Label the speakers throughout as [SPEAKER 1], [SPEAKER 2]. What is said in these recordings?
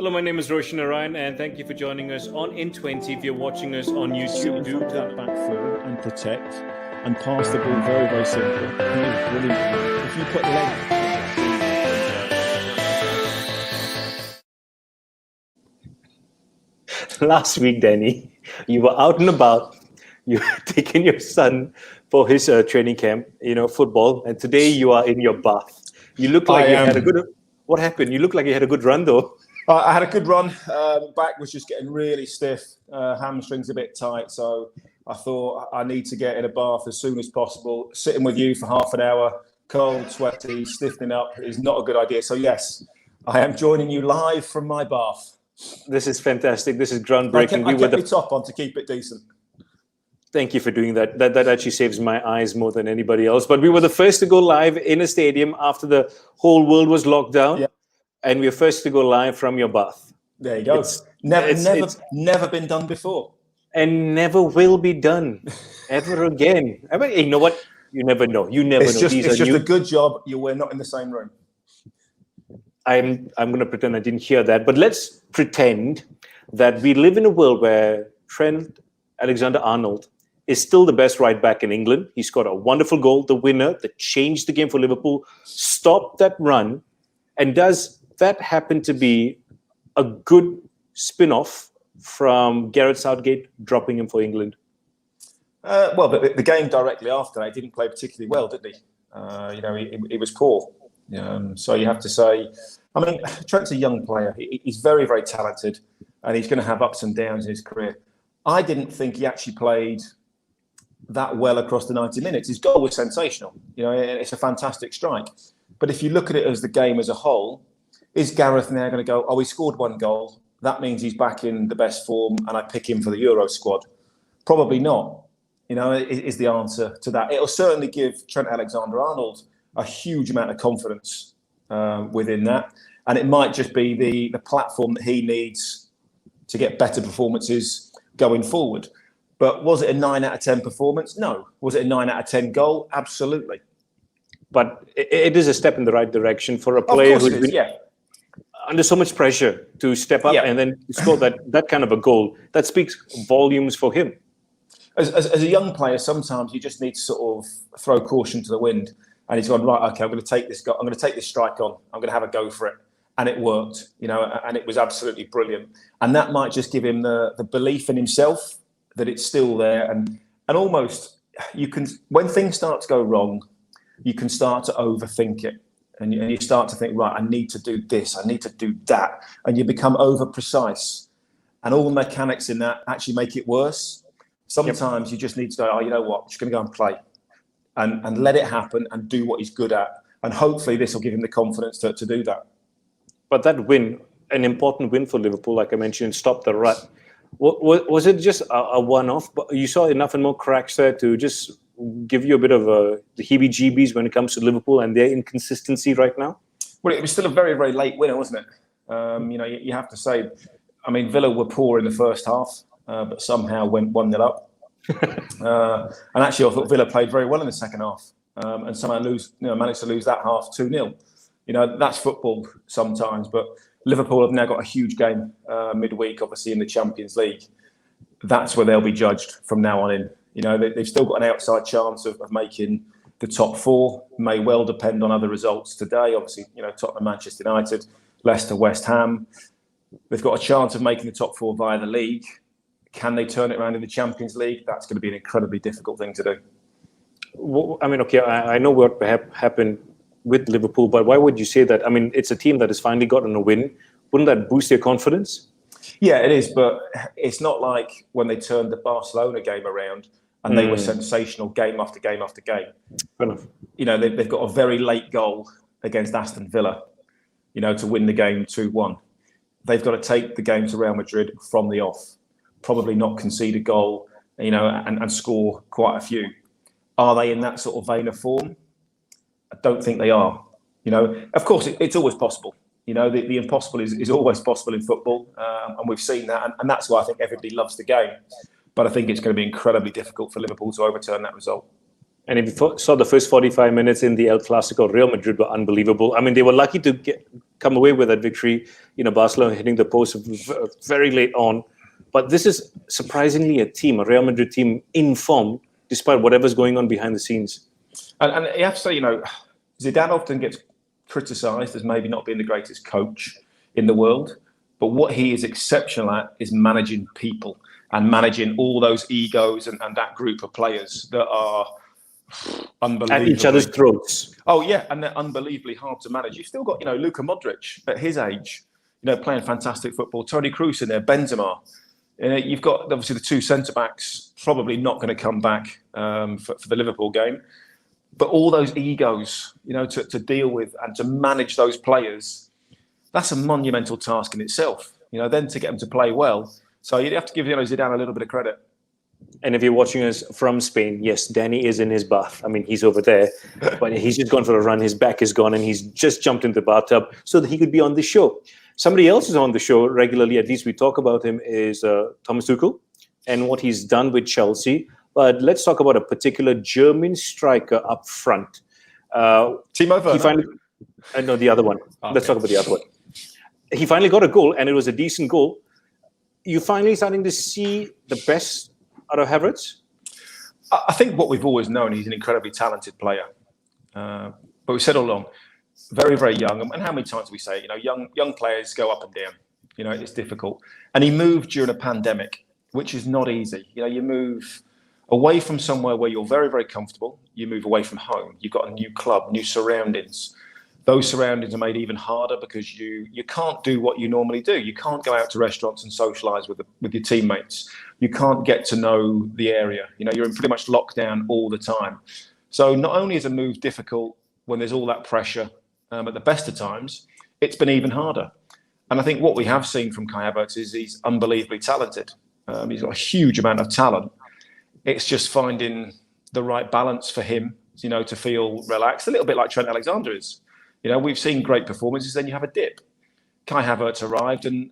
[SPEAKER 1] Hello, my name is Roshan Narayan, and thank you for joining us on In20. If you're watching us on YouTube,
[SPEAKER 2] do that back four and protect and pass the ball very, very simple. He is brilliant. If you put leg.
[SPEAKER 1] Last week, Danny, you were out and about. You were taking your son for his training camp, football, and today you are in your bath. You look like you had a good. What happened? You look like you had a good run, though.
[SPEAKER 2] I had a good run. Back was just getting really stiff. Hamstrings a bit tight, so I thought I need to get in a bath as soon as possible. Sitting with you for half an hour, cold, sweaty, stiffening up is not a good idea. So yes, I am joining you live from my bath.
[SPEAKER 1] This is fantastic. This is groundbreaking.
[SPEAKER 2] I kept the top on to keep it decent.
[SPEAKER 1] Thank you for doing that. That actually saves my eyes more than anybody else. But we were the first to go live in a stadium after the whole world was locked down. Yeah. And we were first to go live from your bath.
[SPEAKER 2] There you go. It's never been done before.
[SPEAKER 1] And never will be done ever again. I mean, you know what? You never know. You never know.
[SPEAKER 2] It's just a good job we're not in the same room.
[SPEAKER 1] I'm going to pretend I didn't hear that. But let's pretend that we live in a world where Trent Alexander-Arnold is still the best right back in England. He scored a wonderful goal, the winner, that changed the game for Liverpool, stopped that run. And does that happen to be a good spin-off from Gareth Southgate dropping him for England?
[SPEAKER 2] Well, the game directly after that, he didn't play particularly well, did he? He was poor. So you have to say, I mean, Trent's a young player. He's very, very talented, and he's going to have ups and downs in his career. I didn't think he actually played that well across the 90 minutes. His goal was sensational. It's a fantastic strike. But if you look at it as the game as a whole, is Gareth now going to go, oh, he scored one goal, that means he's back in the best form and I pick him for the Euro squad? Probably not, is the answer to that. It'll certainly give Trent Alexander-Arnold a huge amount of confidence within that. And it might just be the platform that he needs to get better performances going forward. But was it a 9 out of 10 performance? No. Was it a 9 out of 10 goal? Absolutely.
[SPEAKER 1] But it is a step in the right direction for a player who's been under so much pressure to step up and then score that kind of a goal. That speaks volumes for him.
[SPEAKER 2] As a young player, sometimes you just need to sort of throw caution to the wind. And he's gone, right, okay, I'm going to take this strike on. I'm going to have a go for it. And it worked, and it was absolutely brilliant. And that might just give him the belief in himself that it's still there. And almost you can, when things start to go wrong, you can start to overthink it. And you start to think, right, I need to do this, I need to do that. And you become over precise. And all the mechanics in that actually make it worse. Sometimes you just need to go, oh, you know what, I'm just going to go and play. And let it happen and do what he's good at. And hopefully this will give him the confidence to do that.
[SPEAKER 1] But that win, an important win for Liverpool, like I mentioned, stopped the rut. Was it just a one-off? But you saw enough and more cracks there to just give you a bit of the heebie-jeebies when it comes to Liverpool and their inconsistency right now?
[SPEAKER 2] Well, it was still a very, very late winner, wasn't it? You have to say, I mean, Villa were poor in the first half, but somehow went 1-0 up. And actually, I thought Villa played very well in the second half, and somehow managed to lose that half 2-0. That's football sometimes, but Liverpool have now got a huge game midweek, obviously in the Champions League. That's where they'll be judged from now on in. They've still got an outside chance of making the top four. May well depend on other results today. Obviously, Tottenham, Manchester United, Leicester, West Ham. They've got a chance of making the top four via the league. Can they turn it around in the Champions League? That's going to be an incredibly difficult thing to do.
[SPEAKER 1] Well, I mean, okay, I know what happened with Liverpool, but why would you say that? I mean, it's a team that has finally gotten a win. Wouldn't that boost their confidence?
[SPEAKER 2] Yeah, it is, but it's not like when they turned the Barcelona game around and they were sensational game after game after game.
[SPEAKER 1] Fair enough.
[SPEAKER 2] They've got a very late goal against Aston Villa, to win the game 2-1. They've got to take the game to Real Madrid from the off, probably not concede a goal, and score quite a few. Are they in that sort of vein of form? I don't think they are. Of course, it's always possible. The impossible is always possible in football, and we've seen that, and that's why I think everybody loves the game. But I think it's going to be incredibly difficult for Liverpool to overturn that result.
[SPEAKER 1] And if you saw the first 45 minutes in the El Clasico, Real Madrid were unbelievable. I mean, they were lucky to come away with that victory. Barcelona hitting the post very late on. But this is surprisingly a Real Madrid team in form, despite whatever's going on behind the scenes.
[SPEAKER 2] And you have to say, Zidane often gets criticised as maybe not being the greatest coach in the world. But what he is exceptional at is managing people and managing all those egos and that group of players that are unbelievable.
[SPEAKER 1] At each other's throats.
[SPEAKER 2] Oh, yeah, and they're unbelievably hard to manage. You've still got, Luka Modric at his age, playing fantastic football. Toni Kroos in there, Benzema. You've got, obviously, the two centre-backs probably not going to come back for the Liverpool game. But all those egos, to deal with and to manage those players, that's a monumental task in itself. Then to get them to play well. So you'd have to give Zidane a little bit of credit.
[SPEAKER 1] And if you're watching us from Spain, yes, Danny is in his bath. I mean, he's over there, but he's just gone for a run. His back is gone, and he's just jumped into the bathtub so that he could be on the show. Somebody else is on the show regularly, at least we talk about him, is Thomas Tuchel and what he's done with Chelsea. But let's talk about a particular German striker up front.
[SPEAKER 2] Timo Werner?
[SPEAKER 1] No, the other one. Okay. Let's talk about the other one. He finally got a goal, and it was a decent goal. You finally starting to see the best out of Havertz?
[SPEAKER 2] I think what we've always known, he's an incredibly talented player. But we said all along, very, very young. And how many times do we say, young players go up and down. It's difficult. And he moved during a pandemic, which is not easy. You move away from somewhere where you're very, very comfortable. You move away from home. You've got a new club, new surroundings. Those surroundings are made even harder because you can't do what you normally do. You can't go out to restaurants and socialise with your teammates. You can't get to know the area. You're in pretty much lockdown all the time. So not only is a move difficult when there's all that pressure at the best of times, it's been even harder. And I think what we have seen from Kai Havertz is he's unbelievably talented. He's got a huge amount of talent. It's just finding the right balance for him, to feel relaxed, a little bit like Trent Alexander is. We've seen great performances, then you have a dip. Kai Havertz arrived and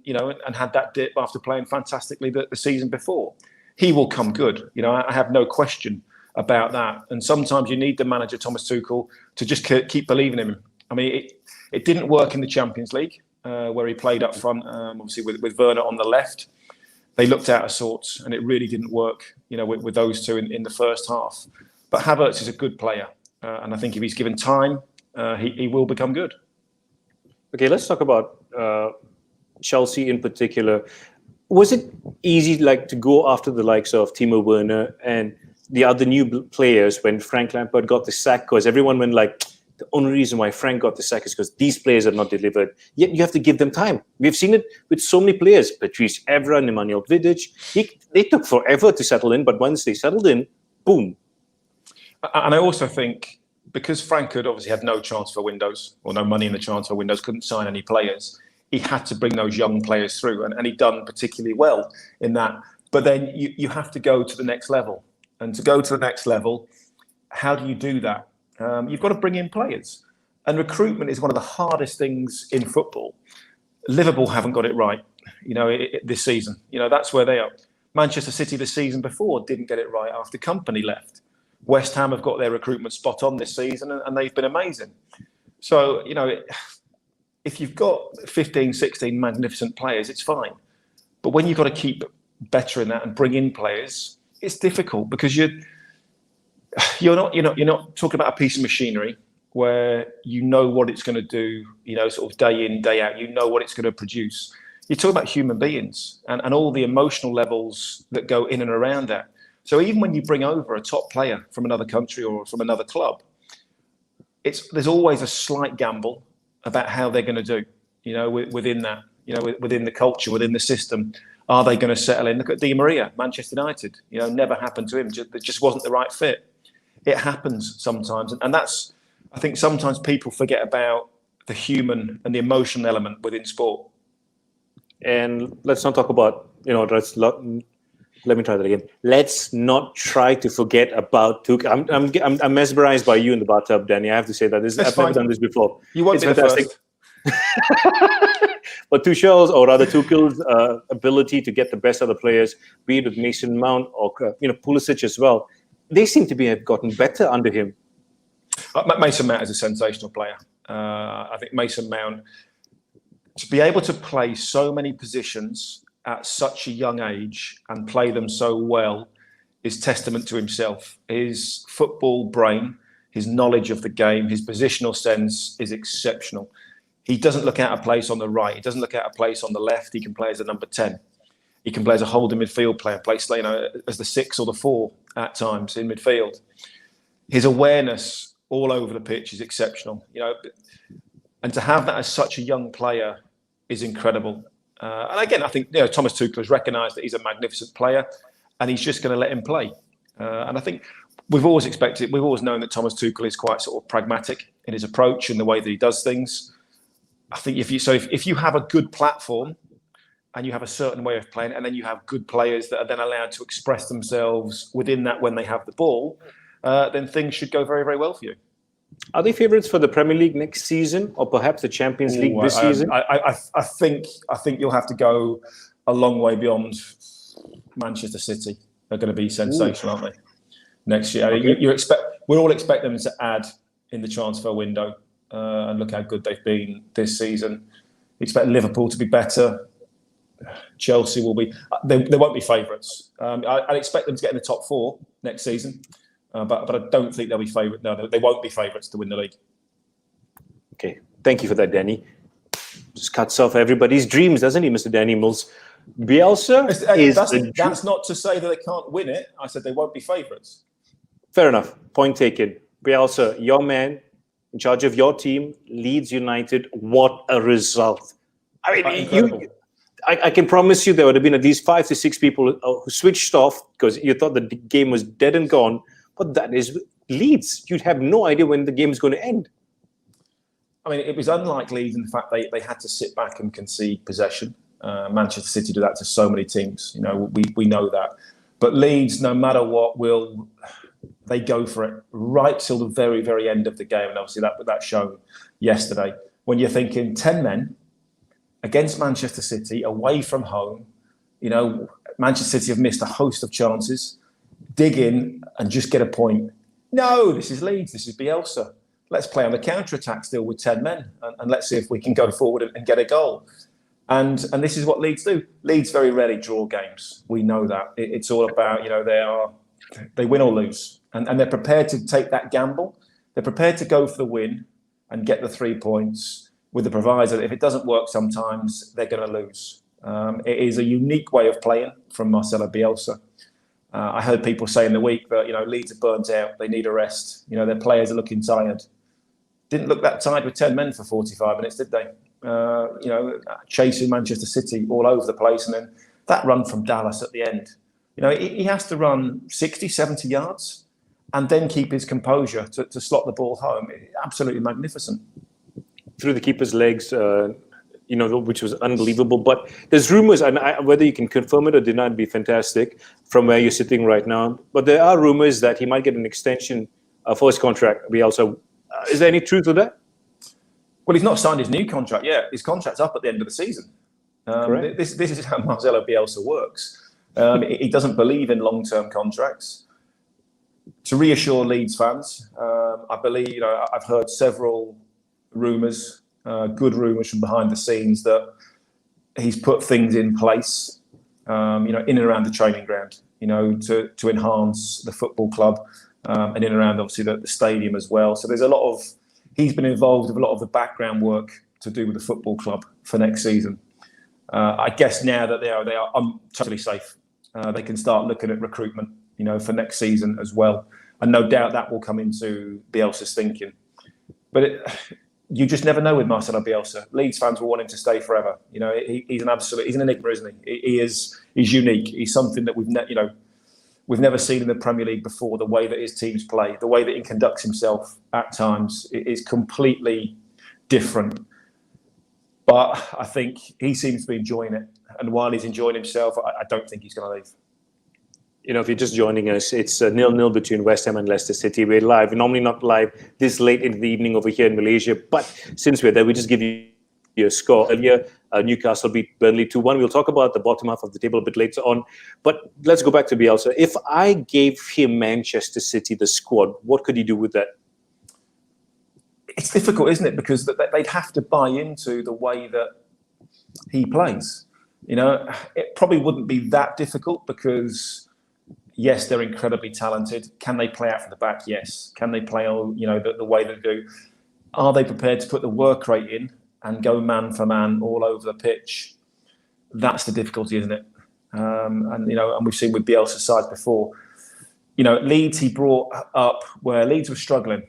[SPEAKER 2] had that dip after playing fantastically the season before. He will come good. I have no question about that. And sometimes you need the manager, Thomas Tuchel, to just keep believing in him. I mean, it didn't work in the Champions League, where he played up front, obviously with Werner on the left. They looked out of sorts, and it really didn't work, with those two in the first half. But Havertz is a good player, and I think if he's given time, he will become good.
[SPEAKER 1] Okay, let's talk about Chelsea in particular. Was it easy, to go after the likes of Timo Werner and the other new players when Frank Lampard got the sack? Because everyone went the only reason why Frank got the sack is because these players have not delivered. Yet you have to give them time. We've seen it with so many players, Patrice Evra, Nemanja Vidic. They took forever to settle in, but once they settled in, boom.
[SPEAKER 2] And I also think, because Frank had obviously had no transfer windows or no money in the transfer windows, couldn't sign any players, he had to bring those young players through, and he'd done particularly well in that. But then you have to go to the next level. And to go to the next level, how do you do that? You've got to bring in players. And recruitment is one of the hardest things in football. Liverpool haven't got it right, this season. That's where they are. Manchester City the season before didn't get it right after Company left. West Ham have got their recruitment spot on this season, and they've been amazing. So, if you've got 15, 16 magnificent players, it's fine. But when you've got to keep bettering that and bring in players, it's difficult because you're not talking about a piece of machinery where you know what it's going to do, sort of day in, day out. You know what it's going to produce. You're talking about human beings and all the emotional levels that go in and around that. So even when you bring over a top player from another country or from another club, there's always a slight gamble about how they're going to do, within that, within the culture, within the system. Are they going to settle in? Look at Di Maria, Manchester United. Never happened to him. It just wasn't the right fit. It happens sometimes, and that's. I think sometimes people forget about the human and the emotional element within sport.
[SPEAKER 1] And let's not talk about let me try that again. Let's not try to forget about Tuchel. I'm mesmerized by you in the bathtub, Danny. I have to say that. I've never done this before.
[SPEAKER 2] You won't be the first.
[SPEAKER 1] But Tuchel's ability to get the best of the players, be it with Mason Mount or Pulisic as well, they seem to have gotten better under him.
[SPEAKER 2] Mason Mount is a sensational player. I think Mason Mount, to be able to play so many positions at such a young age and play them so well is testament to himself. His football brain, his knowledge of the game, his positional sense is exceptional. He doesn't look out of place on the right. He doesn't look out of place on the left. He can play as a number 10. He can play as a holding midfield player, play as the 6 or the 4 at times in midfield. His awareness all over the pitch is exceptional. And to have that as such a young player is incredible. And again, I think Thomas Tuchel has recognised that he's a magnificent player, and he's just going to let him play. And I think we've always known that Thomas Tuchel is quite sort of pragmatic in his approach and the way that he does things. I think if you have a good platform and you have a certain way of playing, and then you have good players that are then allowed to express themselves within that when they have the ball, then things should go very, very well for you.
[SPEAKER 1] Are they favourites for the Premier League next season, or perhaps the Champions League this season?
[SPEAKER 2] I think you'll have to go a long way beyond Manchester City. They're going to be sensational, aren't they? Next year, we all expect them to add in the transfer window, and look how good they've been this season. We expect Liverpool to be better. Chelsea will be. They won't be favourites. I'd expect them to get in the top 4 next season. But I don't think they'll be favourite. No, they won't be favourites to win the league.
[SPEAKER 1] Okay, thank you for that, Danny. Just cuts off everybody's dreams, doesn't he, Mr. Danny Mills? Bielsa
[SPEAKER 2] that's not to say that they can't win it. I said they won't be favourites. Fair
[SPEAKER 1] enough. Point taken. Bielsa, your man, in charge of your team, Leeds United. What a result! I mean, I can promise you there would have been at least 5 to 6 people who switched off because you thought the game was dead and gone. But that is Leeds. You'd have no idea when the game is going to end.
[SPEAKER 2] I mean, it was unlike Leeds in the fact they had to sit back and concede possession. Manchester City do that to so many teams. We know that. But Leeds, no matter what, they go for it right till the very, very end of the game. And obviously that shown yesterday. When you're thinking 10 men against Manchester City, away from home, Manchester City have missed a host of chances. Dig in and just get a point. No, this is Leeds. This is Bielsa. Let's play on the counter-attack still with 10 men and let's see if we can go forward and get a goal. And this is what Leeds do. Leeds very rarely draw games. We know that. It's all about, they win or lose. And they're prepared to take that gamble. They're prepared to go for the win and get the 3 points with the proviso that if it doesn't work sometimes, they're going to lose. It is a unique way of playing from Marcelo Bielsa. I heard people say in the week that Leeds are burnt out. They need a rest. Their players are looking tired. Didn't look that tired with 10 men for 45 minutes, did they? Chasing Manchester City all over the place, and then that run from Dallas at the end. He has to run 60, 70 yards and then keep his composure to slot the ball home. Absolutely magnificent.
[SPEAKER 1] Through the keeper's legs. Which was unbelievable. But there's rumors, and whether you can confirm it or deny, it'd be fantastic from where you're sitting right now. But there are rumors that he might get an extension for his contract. Is there any truth to that?
[SPEAKER 2] Well, he's not signed his new contract yet. His contract's up at the end of the season. This is how Marcelo Bielsa works. He doesn't believe in long-term contracts. To reassure Leeds fans, I believe I've heard several rumors. Good rumours from behind the scenes that he's put things in place, in and around the training ground, to enhance the football club, and in and around obviously the stadium as well. So there's he's been involved with a lot of the background work to do with the football club for next season. I guess now that they are totally safe, they can start looking at recruitment, for next season as well. And no doubt that will come into Bielsa's thinking. But you just never know with Marcelo Bielsa. Leeds fans will want him to stay forever. He's an enigma, isn't he? He's unique. He's something that we've never seen in the Premier League before. The way that his teams play, the way that he conducts himself at times is completely different. But I think he seems to be enjoying it. And while he's enjoying himself, I don't think he's going to leave.
[SPEAKER 1] If you're just joining us, it's 0-0 between West Ham and Leicester City. We're live. We're normally not live this late in the evening over here in Malaysia. But since we're there, we just give you a score. Earlier, Newcastle beat Burnley 2-1. We'll talk about the bottom half of the table a bit later on. But let's go back to Bielsa. If I gave him Manchester City, the squad, what could he do with that?
[SPEAKER 2] It's difficult, isn't it? Because they'd have to buy into the way that he plays. You know, it probably wouldn't be that difficult because, yes, they're incredibly talented. Can they play out from the back? Yes. Can they play, the way they do? Are they prepared to put the work rate in and go man for man all over the pitch? That's the difficulty, isn't it? And we've seen with Bielsa's side before. Leeds he brought up where Leeds were struggling.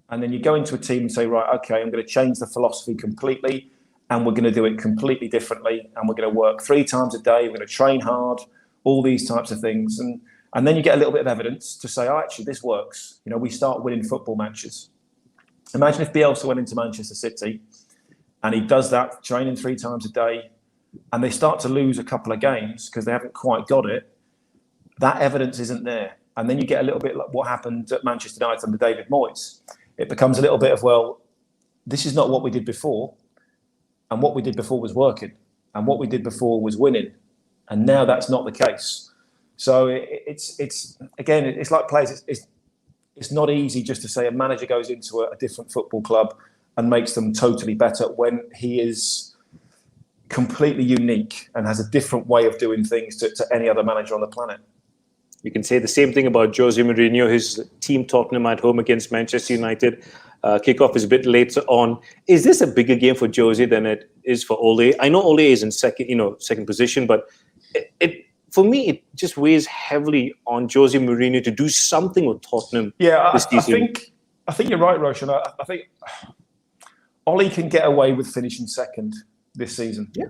[SPEAKER 2] And then you go into a team and say, right, okay, I'm going to change the philosophy completely and we're going to do it completely differently and we're going to work 3 times a day, we're going to train hard, all these types of things. And then you get a little bit of evidence to say, oh, actually, this works. We start winning football matches. Imagine if Bielsa went into Manchester City and he does that, training 3 times a day, and they start to lose a couple of games because they haven't quite got it. That evidence isn't there. And then you get a little bit like what happened at Manchester United under David Moyes. It becomes a little bit of, well, this is not what we did before. And what we did before was working. And what we did before was winning. And now that's not the case. So it's like players. It's not easy just to say a manager goes into a different football club and makes them totally better when he is completely unique and has a different way of doing things to any other manager on the planet.
[SPEAKER 1] You can say the same thing about Jose Mourinho. His team Tottenham at home against Manchester United. Kickoff is a bit later on. Is this a bigger game for Jose than it is for Ole? I know Ole is in second position, but for me, it just weighs heavily on Jose Mourinho to do something with Tottenham this season.
[SPEAKER 2] I think you're right, Roshan. I think Ole can get away with finishing second this season.
[SPEAKER 1] Yeah.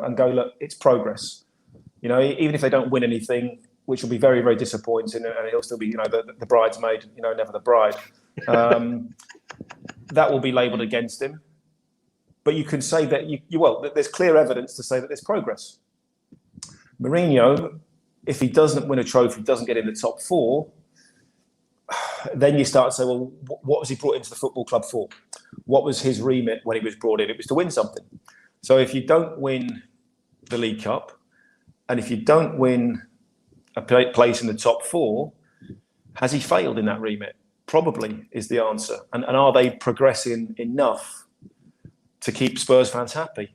[SPEAKER 2] And go, look, it's progress. Even if they don't win anything, which will be very, very disappointing, and he'll still be, the bridesmaid, never the bride. That will be labelled against him. But you can say that there's clear evidence to say that there's progress. Mourinho, if he doesn't win a trophy, doesn't get in the top 4, then you start to say, well, what was he brought into the football club for? What was his remit when he was brought in? It was to win something. So if you don't win the League Cup, and if you don't win a place in the top 4, has he failed in that remit? Probably is the answer. And are they progressing enough to keep Spurs fans happy?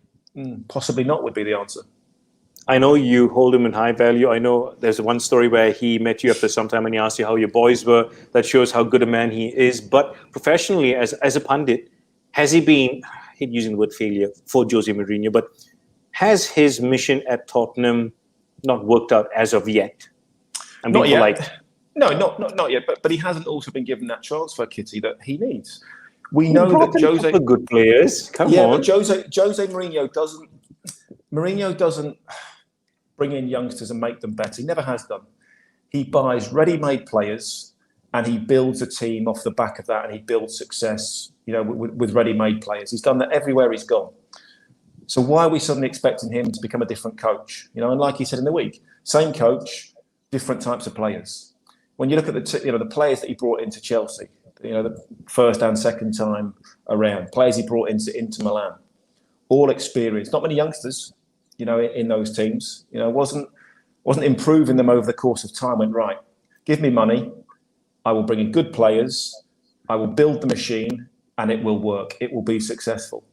[SPEAKER 2] Possibly not would be the answer.
[SPEAKER 1] I know you hold him in high value. I know there's one story where he met you after some time and he asked you how your boys were. That shows how good a man he is. But professionally, as a pundit, has he been, I hate using the word failure for Jose Mourinho, but has his mission at Tottenham not worked out as of yet? I'm being polite.
[SPEAKER 2] No, not yet. But he hasn't also been given that transfer kitty that he needs. We know that Jose,
[SPEAKER 1] good players. Come on.
[SPEAKER 2] But Jose Mourinho doesn't. Mourinho doesn't bring in youngsters and make them better. He never has done. He buys ready-made players and he builds a team off the back of that, and he builds success, with ready-made players. He's done that everywhere he's gone. So why are we suddenly expecting him to become a different coach? And like he said in the week, same coach, different types of players. When you look at the players that he brought into Chelsea, the first and second time around, players he brought into Inter Milan, all experienced, not many youngsters, in those teams, wasn't improving them over the course of time. Went, right, give me money, I will bring in good players, I will build the machine, and it will work. It will be successful.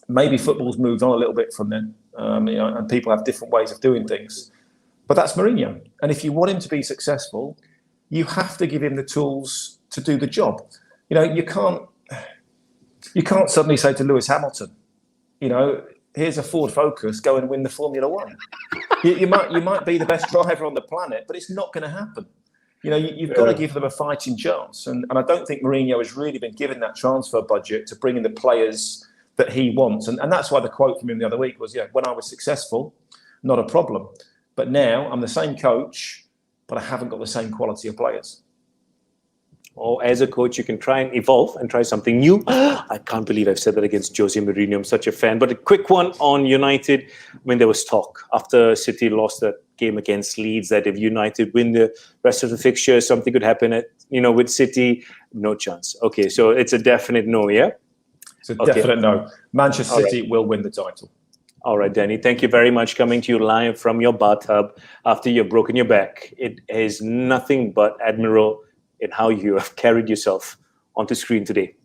[SPEAKER 2] Maybe football's moved on a little bit from then, and people have different ways of doing things. But that's Mourinho. And if you want him to be successful, you have to give him the tools to do the job. You can't suddenly say to Lewis Hamilton, here's a Ford Focus, go and win the Formula One. You might be the best driver on the planet, but it's not going to happen. You've got to give them a fighting chance. And I don't think Mourinho has really been given that transfer budget to bring in the players that he wants. And that's why the quote from him the other week was, when I was successful, not a problem. But now I'm the same coach, but I haven't got the same quality of players.
[SPEAKER 1] Or as a coach, you can try and evolve and try something new. I can't believe I've said that against Jose Mourinho. I'm such a fan. But a quick one on United. When there was talk after City lost that game against Leeds that if United win the rest of the fixtures, something could happen with City. No chance. Okay, so it's a definite no, yeah?
[SPEAKER 2] It's a definite no. Manchester City will win the title.
[SPEAKER 1] All right, Danny. Thank you very much. Coming to you live from your bathtub after you've broken your back. It is nothing but admirable in how you have carried yourself onto screen today.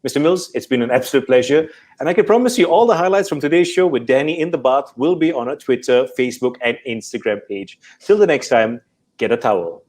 [SPEAKER 1] Mr. Mills, it's been an absolute pleasure. And I can promise you all the highlights from today's show with Danny in the bath will be on our Twitter, Facebook, and Instagram page. Till the next time, get a towel.